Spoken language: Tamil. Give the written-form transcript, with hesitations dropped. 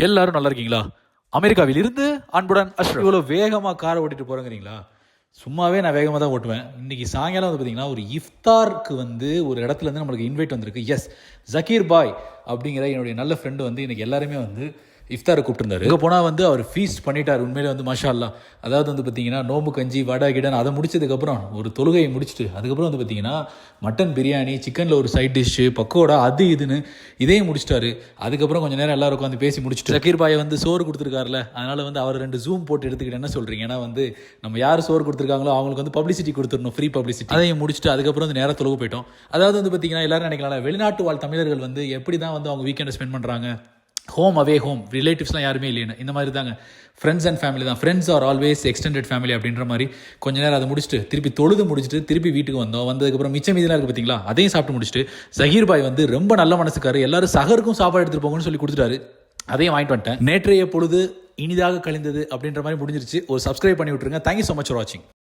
எல்லாரும் நல்லா இருக்கீங்களா? அமெரிக்காவில் இருந்து அன்புடன் அஷ்ரப். இவ்வளோ வேகமாக காரை ஓட்டிட்டு போகிறேங்கிறீங்களா? சும்மாவே நான் வேகமாக தான் ஓட்டுவேன். இன்றைக்கி சாயங்காலம் வந்து பார்த்தீங்கன்னா ஒரு இஃப்தாருக்கு வந்து ஒரு இடத்துல இருந்து நம்மளுக்கு இன்வைட் வந்திருக்கு. எஸ், ஜக்கீர் பாய் அப்படிங்கிற என்னுடைய நல்ல ஃப்ரெண்டு வந்து இன்றைக்கி எல்லாருமே வந்து இஃப்தாரை கூப்பிட்டுருந்தாரு. இங்கே போனால் வந்து அவர் ஃபீஸ்ட் பண்ணிட்டார். உண்மையிலே வந்து மாஷா அல்லா. அதாவது வந்து பார்த்தீங்கன்னா நோம்பு கஞ்சி வடை கிடன் அதை முடிச்சதுக்கப்புறம் ஒரு தொழுகையை முடிச்சுட்டு அதுக்கப்புறம் வந்து பார்த்தீங்கன்னா மட்டன் பிரியாணி, சிக்கனில் ஒரு சைட் டிஷ்ஷு, பக்கோடா, அது இதுன்னு இதையும் முடிச்சிட்டாரு. அதுக்கப்புறம் கொஞ்சம் நேரம் எல்லாரும் உட்காந்து பேசி முடிச்சுட்டு ஜக்கீர் பாயை வந்து சோறு கொடுத்துருக்காருல, அதனால் வந்து அவர் 2 ஜூம் போட்டு எடுத்துக்கிட்டு என்ன சொல்கிறீங்க, ஏன்னா வந்து நம்ம யார் சோறு கொடுத்துருக்காங்களோ அவங்களுக்கு வந்து பப்ளிசிட்டி கொடுத்துடணும், ஃப்ரீ பப்ளிசிட்டி. அதையும் முடிச்சுட்டு அதுக்கப்புறம் வந்து நேரம் தொழுக போயிட்டோம். அதாவது வந்து பார்த்தீங்கன்னா எல்லாரும் நினைக்கலாம் வெளிநாட்டு வாழ் தமிழர்கள் வந்து எப்படி தான் வந்து அவங்க வீக்கெண்டை ஸ்பெண்ட் பண்ணுறாங்க, ஹோம் அவே ஹோம், ரிலேட்டிவ்ஸ்லாம் யாருமே இல்லைன்னு. இந்த மாதிரி தாங்க ஃப்ரெண்ட்ஸ் அண்ட் ஃபேமிலி தான். Friends are always extended family அப்படின்ற மாதிரி கொஞ்ச நேரம் அதை முடிச்சுட்டு திருப்பி தொழுது முடிச்சுட்டு திருப்பி வீட்டுக்கு வந்தோம். வந்ததுக்கப்புறம் மிச்சம் மீதெல்லாம் இருக்குது பார்த்தீங்களா, அதையும் சாப்பிட்டு முடிச்சுட்டு ஜஹீர் பாய் வந்து ரொம்ப நல்ல மனசுக்காரு. எல்லாரும் சகருக்கும் சாப்பாடு எடுத்துகிட்டு போங்கன்னு சொல்லி கொடுத்துட்டாரு. அதையும் வாங்கிட்டு வந்துட்டேன். நேற்றைய பொழுது இனிதாக கழிந்தது அப்படின்ற மாதிரி முடிஞ்சிருச்சு. ஒரு சப்ஸ்கிரைப் பண்ணி விட்டுருங்க. தேங்க்யூ ஸோ மச் ஃபார் வாட்சிங்.